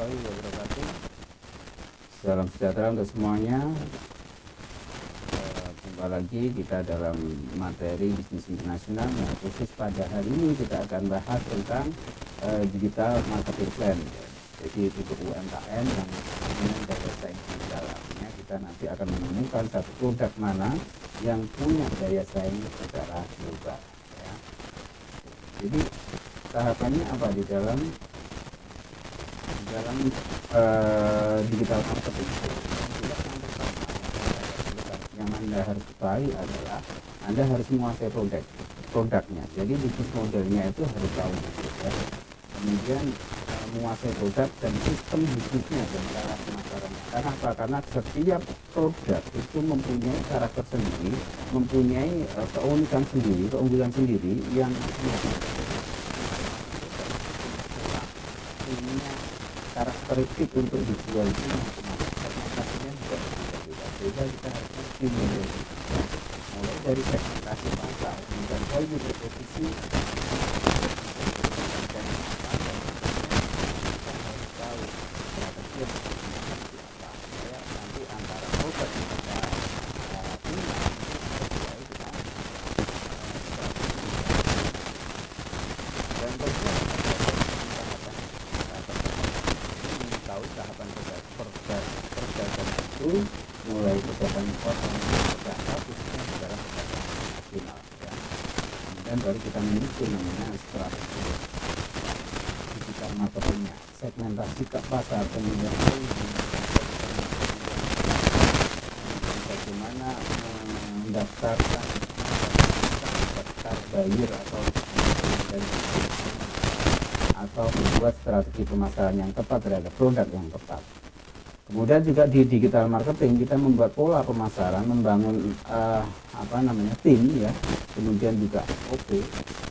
warahmatullahi wabarakatuh. Salam sejahtera untuk semuanya. Jumpa lagi kita dalam materi bisnis internasional. Nah, khusus pada hari ini kita akan bahas tentang digital marketing plan. Jadi untuk UMKM yang ingin daya saing di dalamnya, kita nanti akan menemukan satu produk mana yang punya daya saing secara global. Ya. Jadi tahapannya apa di dalam digital marketing? Yang Anda harus ketahui adalah Anda harus menguasai produknya. Jadi bisnis modelnya itu harus tahu, ya. Kemudian menguasai produk dan sistem bisnisnya dan cara pemasarannya. Karena apa? Karena setiap produk itu mempunyai karakter sendiri, mempunyai keunikan sendiri, keunggulan sendiri yang punya karakteristik untuk dijual itu masing-masing. Juga berbeda-beda. Sehingga kita harus mesti mulai dari segmentasi pasar, kemudian value proposition, dan harus tahu strategi yang apa supaya nanti antara produk yang kita punya sesuai dengan dan tentunya tahu tahapan perdagangan itu mulai perdagangan impor dan perdagangan khususnya di dalam perdagangan nasional, ya. Kemudian baru kita memiliki namanya strategi digital marketingnya, segmentasi ke pasar, kemudian bagaimana mendaftarkan daftar buyer atau membuat strategi pemasaran yang tepat terhadap produk yang tepat. Kemudian juga di digital marketing kita membuat pola pemasaran, membangun tim, ya. Kemudian juga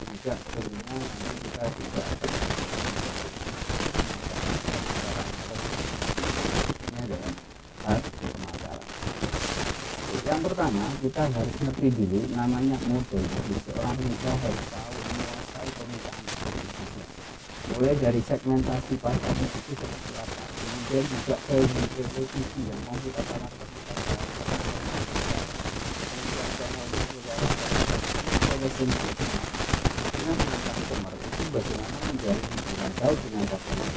juga tentunya kita juga pemasaran. Yang pertama kita harus ngerti dulu namanya model. Jadi seorang pengusaha harus tahu menguasai pemisahan bisnisnya. Mulai dari segmentasi pasar itu seperti apa, kemudian juga posisi yang mau kita tawarkan, dengan customer itu bagaimana menjalin hubungan baik dengan customer.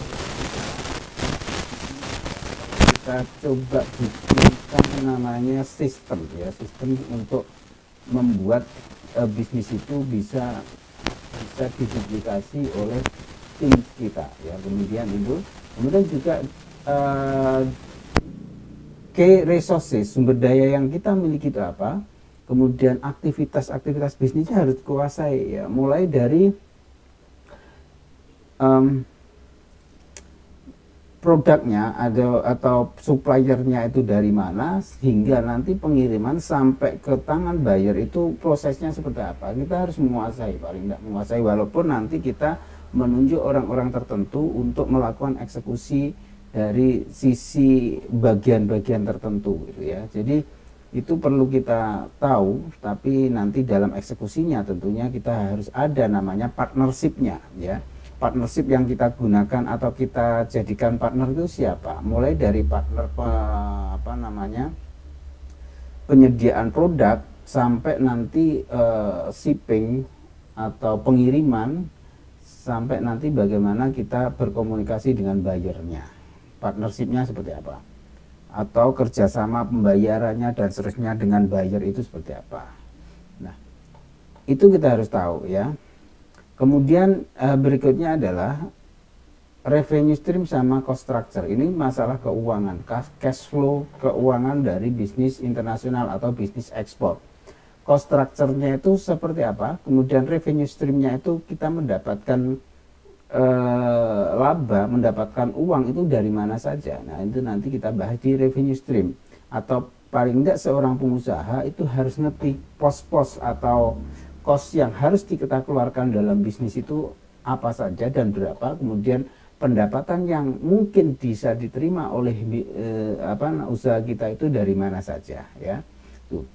Kita coba bikinkan namanya sistem untuk membuat bisnis itu bisa diduplikasi oleh tim kita, ya. Kemudian juga key resources, sumber daya yang kita miliki itu apa, kemudian aktivitas bisnisnya harus kuasai, ya. Mulai dari produknya atau suppliernya itu dari mana, sehingga nanti pengiriman sampai ke tangan buyer itu prosesnya seperti apa, kita harus menguasai, paling tidak menguasai, walaupun nanti kita menunjuk orang-orang tertentu untuk melakukan eksekusi dari sisi bagian-bagian tertentu, gitu, ya. Jadi itu perlu kita tahu, tapi nanti dalam eksekusinya tentunya kita harus ada namanya partnership-nya, ya. Partnership yang kita gunakan atau kita jadikan partner itu siapa? Mulai dari partner penyediaan produk sampai nanti shipping atau pengiriman, sampai nanti bagaimana kita berkomunikasi dengan buyernya, partnershipnya seperti apa, atau kerjasama pembayarannya dan seterusnya dengan buyer itu seperti apa. Nah, itu kita harus tahu, ya. Kemudian berikutnya adalah revenue stream sama cost structure. Ini masalah keuangan, cash flow keuangan dari bisnis internasional atau bisnis ekspor. Cost structure-nya itu seperti apa, kemudian revenue stream-nya itu kita mendapatkan laba, mendapatkan uang itu dari mana saja. Nah, itu nanti kita bahas di revenue stream. Atau paling tidak seorang pengusaha itu harus ngerti pos-pos atau cost yang harus kita keluarkan dalam bisnis itu apa saja dan berapa, kemudian pendapatan yang mungkin bisa diterima oleh usaha kita itu dari mana saja, ya. Tuh.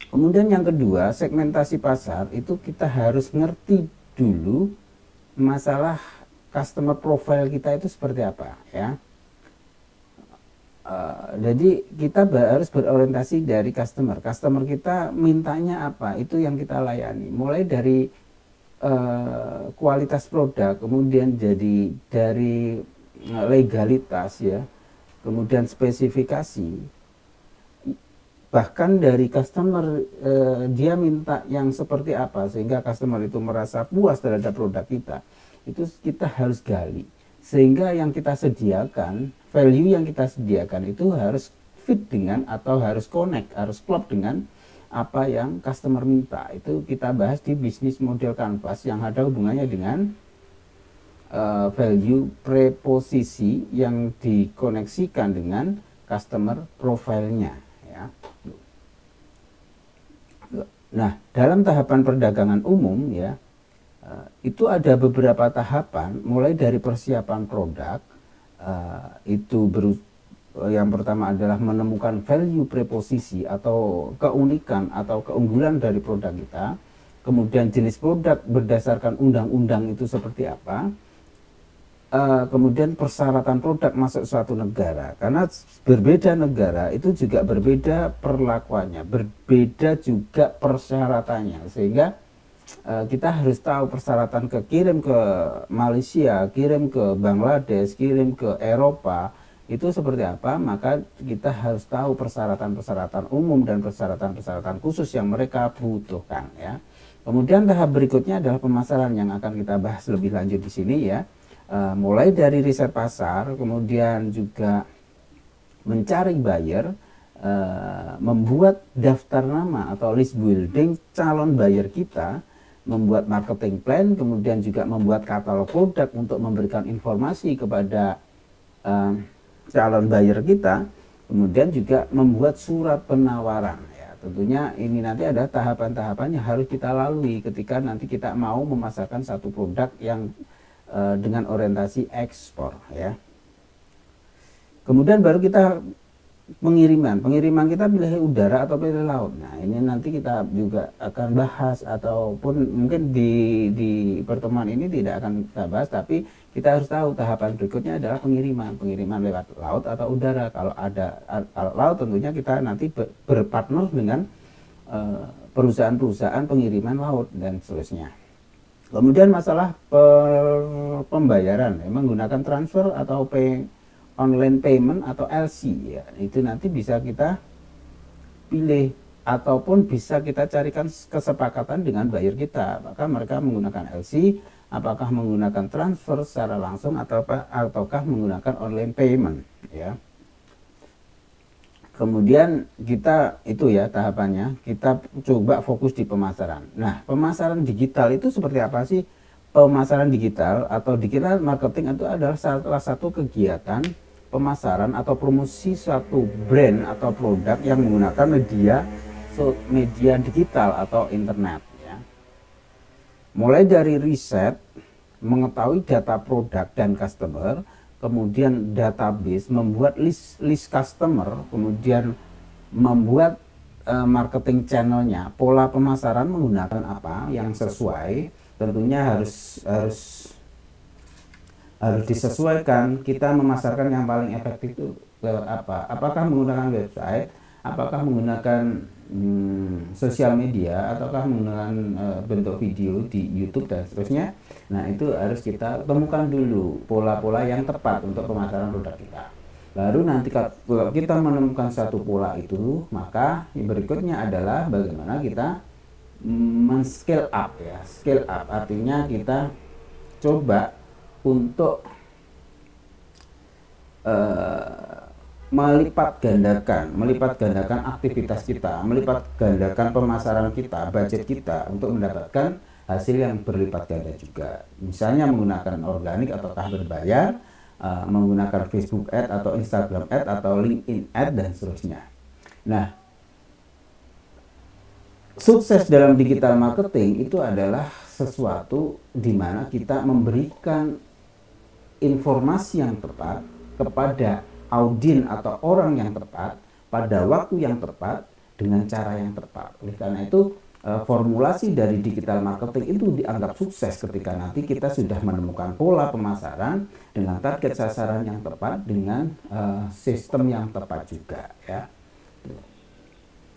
Kemudian yang kedua, segmentasi pasar itu kita harus ngerti dulu masalah customer profile kita itu seperti apa, ya. Jadi kita harus berorientasi dari customer. Customer kita mintanya apa, itu yang kita layani. Mulai dari kualitas produk, kemudian jadi dari legalitas ya, kemudian spesifikasi, bahkan dari customer dia minta yang seperti apa sehingga customer itu merasa puas terhadap produk kita. Itu kita harus gali. Sehingga yang kita sediakan, value yang kita sediakan itu harus fit dengan atau harus connect, harus klop dengan apa yang customer minta. Itu kita bahas di bisnis model canvas yang ada hubungannya dengan value preposisi yang dikoneksikan dengan customer profile-nya ya. Nah, dalam tahapan perdagangan umum ya, itu ada beberapa tahapan mulai dari persiapan produk, yang pertama adalah menemukan value preposisi atau keunikan atau keunggulan dari produk kita, kemudian jenis produk berdasarkan undang-undang itu seperti apa, kemudian persyaratan produk masuk suatu negara, karena berbeda negara itu juga berbeda perlakuannya, berbeda juga persyaratannya, sehingga kita harus tahu persyaratan kirim ke Malaysia, kirim ke Bangladesh, kirim ke Eropa itu seperti apa. Maka kita harus tahu persyaratan-persyaratan umum dan persyaratan-persyaratan khusus yang mereka butuhkan ya. Kemudian tahap berikutnya adalah pemasaran yang akan kita bahas lebih lanjut di sini ya. Mulai dari riset pasar, kemudian juga mencari buyer, membuat daftar nama atau list building calon buyer kita, membuat marketing plan, kemudian juga membuat katalog produk untuk memberikan informasi kepada calon buyer kita, kemudian juga membuat surat penawaran ya. Tentunya ini nanti ada tahapan-tahapan yang harus kita lalui ketika nanti kita mau memasarkan satu produk yang dengan orientasi ekspor ya. Kemudian baru kita pengiriman kita pilih udara atau pilih laut. Nah ini nanti kita juga akan bahas, ataupun mungkin di pertemuan ini tidak akan kita bahas, tapi kita harus tahu tahapan berikutnya adalah pengiriman lewat laut atau udara. Kalau laut tentunya kita nanti berpartner dengan perusahaan-perusahaan pengiriman laut dan seterusnya. Kemudian masalah pembayaran menggunakan transfer atau online payment atau LC ya, itu nanti bisa kita pilih ataupun bisa kita carikan kesepakatan dengan buyer kita, apakah mereka menggunakan LC, apakah menggunakan transfer secara langsung ataukah menggunakan online payment ya. Kemudian kita itu ya tahapannya, kita coba fokus di pemasaran. Nah, pemasaran digital itu seperti apa sih? Pemasaran digital atau digital marketing itu adalah salah satu kegiatan pemasaran atau promosi suatu brand atau produk yang menggunakan media digital atau internet ya. Mulai dari riset, mengetahui data produk dan customer, kemudian database, membuat list customer, kemudian membuat marketing channelnya, pola pemasaran menggunakan apa yang sesuai, tentunya harus disesuaikan. Kita memasarkan yang paling efektif itu lewat apa? Apakah menggunakan website, apakah menggunakan sosial media, ataukah menggunakan bentuk video di YouTube dan seterusnya. Nah itu harus kita temukan dulu pola-pola yang tepat untuk pemasaran produk kita. Baru nanti kalau kita menemukan satu pola itu, maka yang berikutnya adalah bagaimana kita men-scale up ya. Scale up artinya kita coba untuk melipat gandakan aktivitas kita, melipat gandakan pemasaran kita, budget kita untuk mendapatkan hasil yang berlipat ganda juga. Misalnya menggunakan organik ataukah berbayar, menggunakan Facebook Ad atau Instagram Ad atau LinkedIn Ad dan seterusnya. Nah, sukses dalam digital marketing itu adalah sesuatu di mana kita memberikan informasi yang tepat kepada audien atau orang yang tepat pada waktu yang tepat dengan cara yang tepat. Oleh karena itu formulasi dari digital marketing itu dianggap sukses ketika nanti kita sudah menemukan pola pemasaran dengan target sasaran yang tepat, dengan sistem yang tepat juga ya.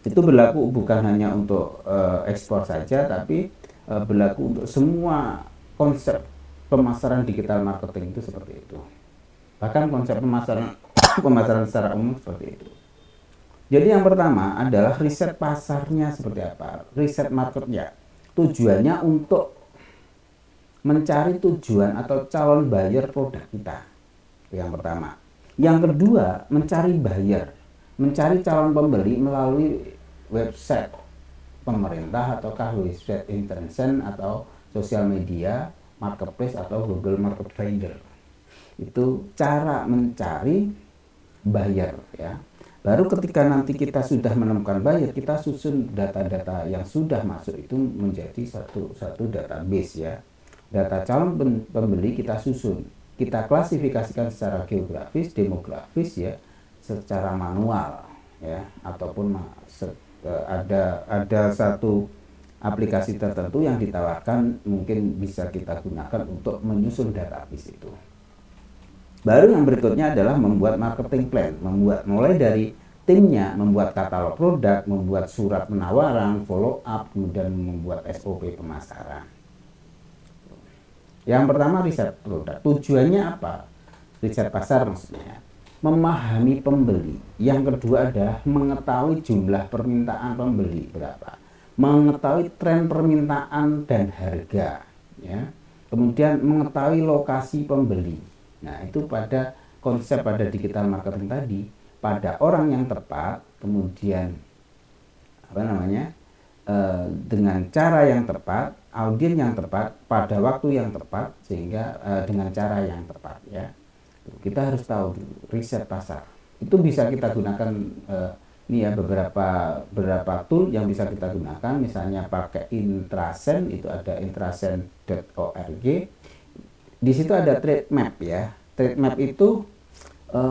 Itu berlaku bukan hanya untuk ekspor saja, tapi berlaku untuk semua konsep pemasaran digital marketing itu seperti itu. Bahkan konsep pemasaran secara umum seperti itu. Jadi yang pertama adalah riset pasarnya seperti apa, riset marketnya. Tujuannya untuk mencari tujuan atau calon buyer produk kita. Yang pertama. Yang kedua, mencari buyer, mencari calon pembeli melalui website pemerintah ataukah website internet atau sosial media, marketplace atau Google Market Finder. Itu cara mencari buyer ya. Baru ketika nanti kita sudah menemukan buyer, kita susun data-data yang sudah masuk itu menjadi satu database ya. Data calon pembeli kita susun, kita klasifikasikan secara geografis, demografis ya, secara manual ya, ataupun ada satu aplikasi tertentu yang ditawarkan mungkin bisa kita gunakan untuk menyusun database itu. Baru yang berikutnya adalah membuat marketing plan, mulai dari timnya, membuat katalog produk, membuat surat penawaran, follow up, kemudian membuat SOP pemasaran. Yang pertama riset produk, tujuannya apa? Riset pasar maksudnya, memahami pembeli. Yang kedua adalah mengetahui jumlah permintaan pembeli berapa, mengetahui tren permintaan dan harga, ya. Kemudian mengetahui lokasi pembeli. Nah, itu pada konsep pada digital marketing tadi, pada orang yang tepat, kemudian dengan cara yang tepat, audiens yang tepat, pada waktu yang tepat, sehingga dengan cara yang tepat ya. Kita harus tahu riset pasar. Itu bisa kita gunakan ini ya, beberapa tool yang bisa kita gunakan, misalnya pakai Intrasen, itu ada intrasen.org. Di situ ada trade map ya. Trade map itu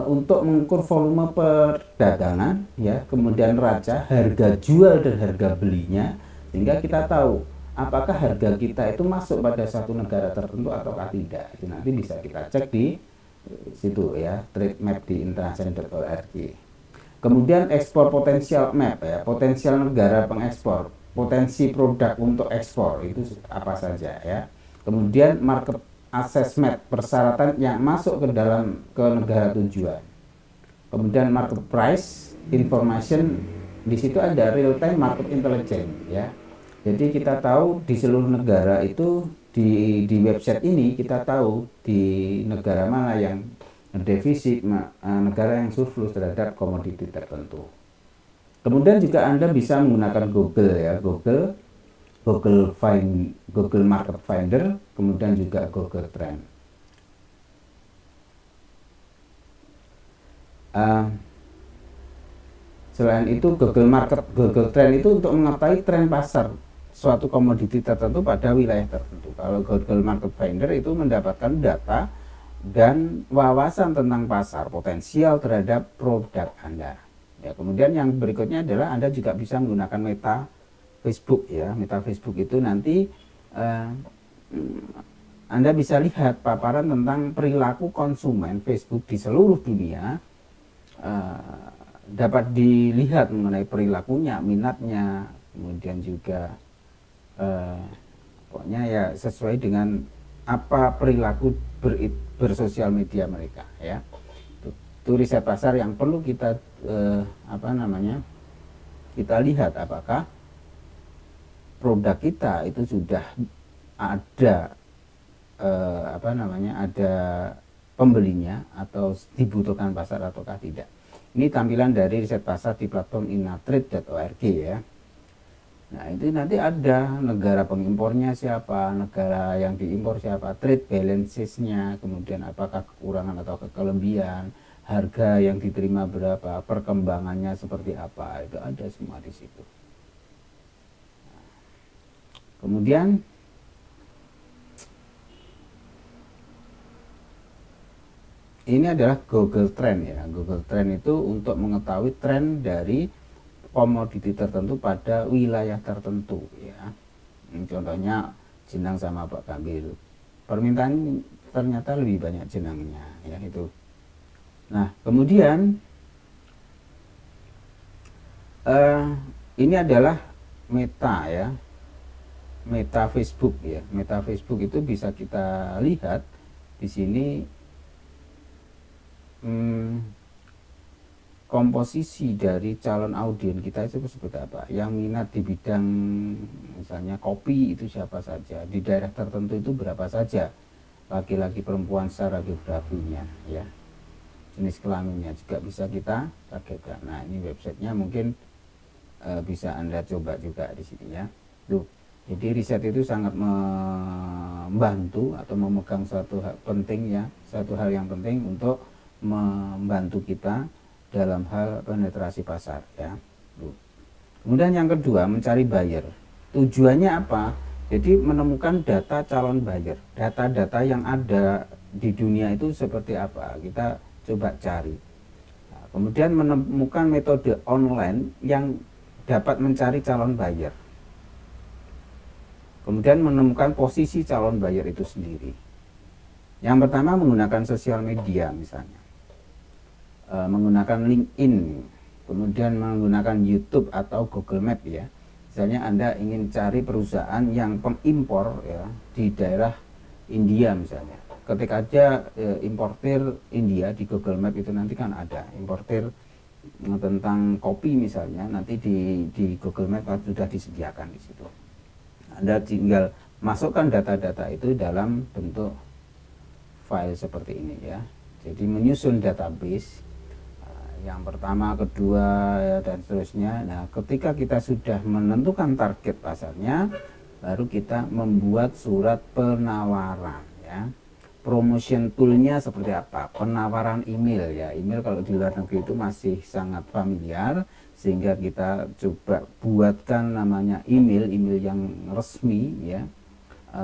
untuk mengukur volume perdagangan ya, kemudian neraca, harga jual dan harga belinya, sehingga kita tahu apakah harga kita itu masuk pada satu negara tertentu ataukah tidak. Itu nanti bisa kita cek di situ ya, trade map di intrasen.org. Kemudian ekspor potensial map ya, potensial negara pengekspor, potensi produk untuk ekspor itu apa saja ya. Kemudian market assessment, persyaratan yang masuk ke negara tujuan. Kemudian market price information, di situ ada real time market intelligence ya. Jadi kita tahu di seluruh negara itu, di website ini kita tahu di negara mana yang defisit, negara yang surplus terhadap komoditi tertentu. Kemudian juga Anda bisa menggunakan Google ya, Google Market Finder, kemudian juga Google Trend. Selain itu Google Trend itu untuk mengetahui tren pasar suatu komoditi tertentu pada wilayah tertentu. Kalau Google Market Finder itu mendapatkan data dan wawasan tentang pasar potensial terhadap produk Anda. Ya, kemudian yang berikutnya adalah Anda juga bisa menggunakan Meta Facebook ya. Meta Facebook itu nanti Anda bisa lihat paparan tentang perilaku konsumen Facebook di seluruh dunia, dapat dilihat mengenai perilakunya, minatnya, kemudian juga pokoknya ya sesuai dengan apa perilaku bersosial media mereka ya. Itu riset pasar yang perlu kita kita lihat apakah produk kita itu sudah ada ada pembelinya atau dibutuhkan pasar ataukah tidak. Ini tampilan dari riset pasar di platform inatrade.org ya. Nah, itu nanti ada negara pengimpornya siapa, negara yang diimpor siapa, trade balances-nya, kemudian apakah kekurangan atau kelebihan, harga yang diterima berapa, perkembangannya seperti apa, itu ada semua di situ. Kemudian ini adalah Google Trend ya. Google Trend itu untuk mengetahui tren dari komoditi tertentu pada wilayah tertentu ya. Contohnya jenang sama Pak Kambil. Permintaan ternyata lebih banyak jenangnya ya itu. Nah, kemudian ini adalah meta ya. Meta Facebook ya. Meta Facebook itu bisa kita lihat di sini komposisi dari calon audien kita itu seperti apa, yang minat di bidang misalnya kopi itu siapa saja, di daerah tertentu itu berapa saja, laki-laki perempuan secara geografinya ya, jenis kelaminnya juga bisa kita targetkan. Nah, ini websitenya mungkin bisa Anda coba juga di sini ya. Tuh, jadi riset itu sangat membantu atau memegang satu hal penting ya, satu hal yang penting untuk membantu kita dalam hal penetrasi pasar ya. Kemudian yang kedua, mencari buyer. Tujuannya apa? Jadi menemukan data calon buyer. Data-data yang ada di dunia itu seperti apa? Kita coba cari. Nah, kemudian menemukan metode online yang dapat mencari calon buyer. Kemudian menemukan posisi calon buyer itu sendiri. Yang pertama menggunakan sosial media misalnya. Menggunakan LinkedIn, kemudian menggunakan YouTube atau Google Map ya. Misalnya Anda ingin cari perusahaan yang pengimpor ya di daerah India misalnya. Ketika aja importir India di Google Map itu nanti kan ada importir tentang kopi misalnya, nanti di Google Map sudah disediakan di situ. Anda tinggal masukkan data-data itu dalam bentuk file seperti ini ya. Jadi menyusun database yang pertama, kedua ya, dan seterusnya. Nah, ketika kita sudah menentukan target pasarnya, baru kita membuat surat penawaran ya. Promotion toolnya seperti apa? Penawaran email ya. Email kalau di luar negeri itu masih sangat familiar, sehingga kita coba buatkan namanya email yang resmi ya,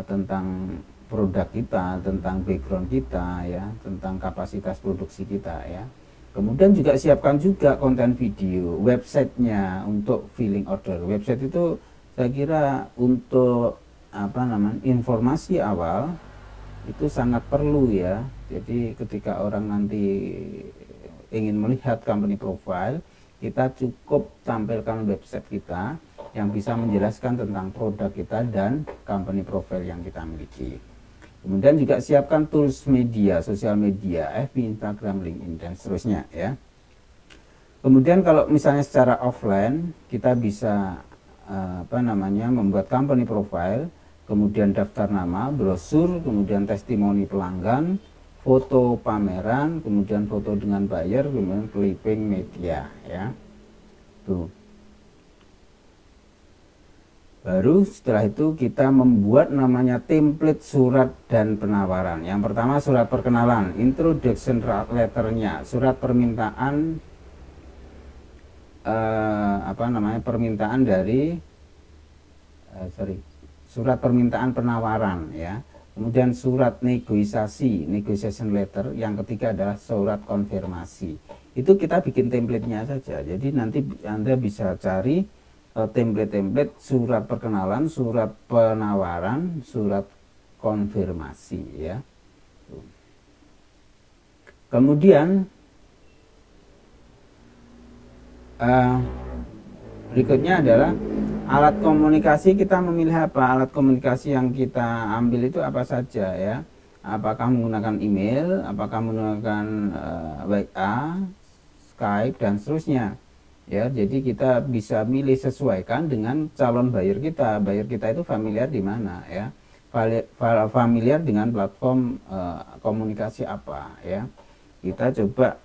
tentang produk kita, tentang background kita ya, tentang kapasitas produksi kita ya. Kemudian juga siapkan juga konten video, websitenya untuk filling order. Website itu saya kira untuk informasi awal itu sangat perlu ya. Jadi ketika orang nanti ingin melihat company profile, kita cukup tampilkan website kita yang bisa menjelaskan tentang produk kita dan company profile yang kita miliki. Kemudian juga siapkan tools media, sosial media, FB, Instagram, LinkedIn, dan seterusnya ya. Kemudian kalau misalnya secara offline, kita bisa membuat company profile, kemudian daftar nama, brosur, kemudian testimoni pelanggan, foto pameran, kemudian foto dengan buyer, kemudian clipping media ya. Tuh. Baru setelah itu kita membuat namanya template surat dan penawaran. Yang pertama surat perkenalan, introduction letternya, surat permintaan permintaan dari surat permintaan penawaran ya. Kemudian surat negosiasi, negotiation letter. Yang ketiga adalah surat konfirmasi. Itu kita bikin template-nya saja. Jadi nanti Anda bisa cari template-template surat perkenalan, surat penawaran, surat konfirmasi ya. Kemudian berikutnya adalah alat komunikasi. Kita memilih apa? Alat komunikasi yang kita ambil itu apa saja ya? Apakah menggunakan email, apakah menggunakan WA, Skype, dan seterusnya. Ya, jadi kita bisa milih sesuaikan dengan calon buyer kita. Buyer kita itu familiar di mana ya? Familiar dengan platform komunikasi apa ya? Kita coba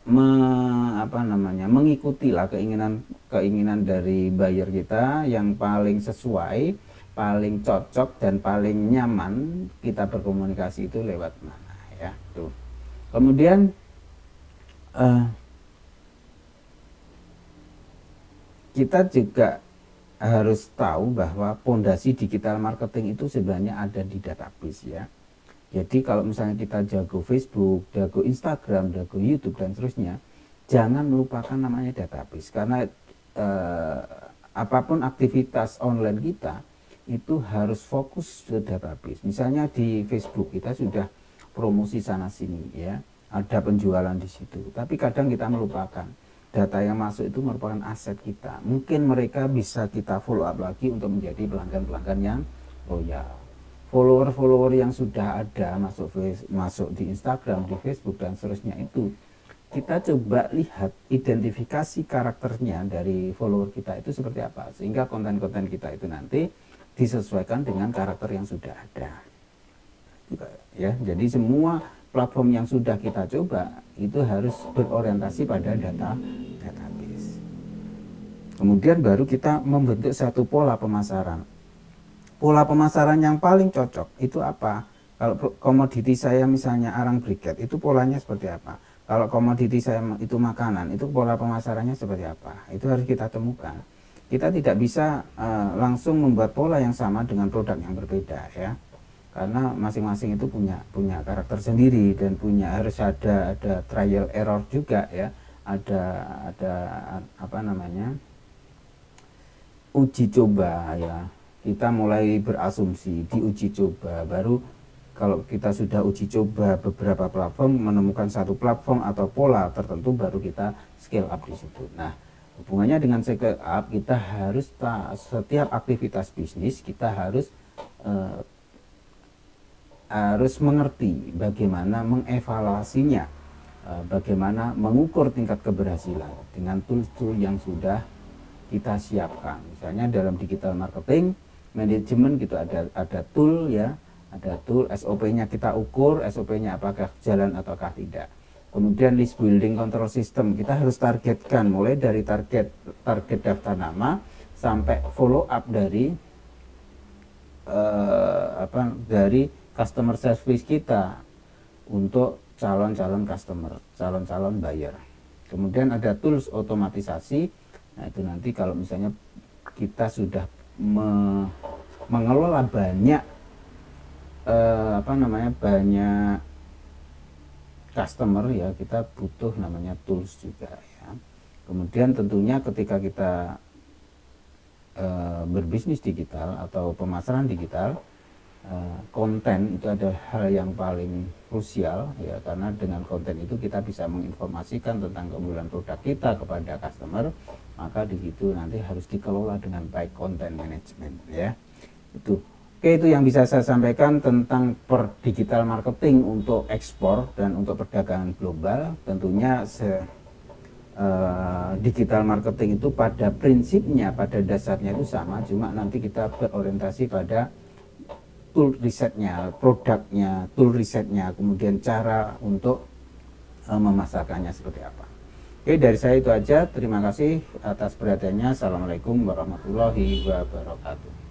mengikuti lah keinginan dari buyer kita yang paling sesuai, paling cocok dan paling nyaman kita berkomunikasi itu lewat mana ya. Tuh. Kemudian kita juga harus tahu bahwa fondasi digital marketing itu sebenarnya ada di database ya. Jadi kalau misalnya kita jago Facebook, jago Instagram, jago YouTube dan seterusnya, jangan melupakan namanya database, karena apapun aktivitas online kita itu harus fokus ke database. Misalnya di Facebook kita sudah promosi sana sini ya, ada penjualan di situ. Tapi kadang kita melupakan data yang masuk itu merupakan aset kita. Mungkin mereka bisa kita follow up lagi untuk menjadi pelanggan-pelanggan yang loyal. Follower-follower yang sudah ada masuk di Instagram, di Facebook dan seterusnya itu, kita coba lihat identifikasi karakternya dari follower kita itu seperti apa, sehingga konten-konten kita itu nanti disesuaikan dengan karakter yang sudah ada ya. Jadi semua platform yang sudah kita coba itu harus berorientasi pada database. Kemudian baru kita membentuk satu pola pemasaran. Pola pemasaran yang paling cocok itu apa? Kalau komoditi saya misalnya arang briket, itu polanya seperti apa? Kalau komoditi saya itu makanan, itu pola pemasarannya seperti apa? Itu harus kita temukan. Kita tidak bisa langsung membuat pola yang sama dengan produk yang berbeda ya, karena masing-masing itu punya karakter sendiri dan harus ada trial error juga ya, ada apa namanya, uji coba ya. Kita mulai berasumsi, diuji coba, baru kalau kita sudah uji coba beberapa platform, menemukan satu platform atau pola tertentu, baru kita scale up di situ. Nah, hubungannya dengan scale up, kita harus setiap aktivitas bisnis kita harus mengerti bagaimana mengevaluasinya, bagaimana mengukur tingkat keberhasilan dengan tool-tool yang sudah kita siapkan. Misalnya dalam digital marketing manajemen gitu ada tool ya, ada tool SOP-nya kita ukur, SOP-nya apakah jalan ataukah tidak. Kemudian list building control system, kita harus targetkan mulai dari target daftar nama sampai follow up dari dari customer service kita untuk calon-calon customer, calon-calon buyer. Kemudian ada tools otomatisasi. Nah, itu nanti kalau misalnya kita sudah mengelola banyak banyak customer ya, kita butuh namanya tools juga ya. Kemudian tentunya ketika kita berbisnis digital atau pemasaran digital, konten itu adalah hal yang paling krusial ya, karena dengan konten itu kita bisa menginformasikan tentang keunggulan produk kita kepada customer, maka di situ nanti harus dikelola dengan baik konten manajemen ya. Itu. Oke, itu yang bisa saya sampaikan tentang digital marketing untuk ekspor dan untuk perdagangan global. Tentunya digital marketing itu pada prinsipnya, pada dasarnya itu sama, cuma nanti kita berorientasi pada tool risetnya, produknya, tool risetnya, kemudian cara untuk memasarkannya seperti apa. Oke, dari saya itu aja. Terima kasih atas perhatiannya. Assalamualaikum warahmatullahi wabarakatuh.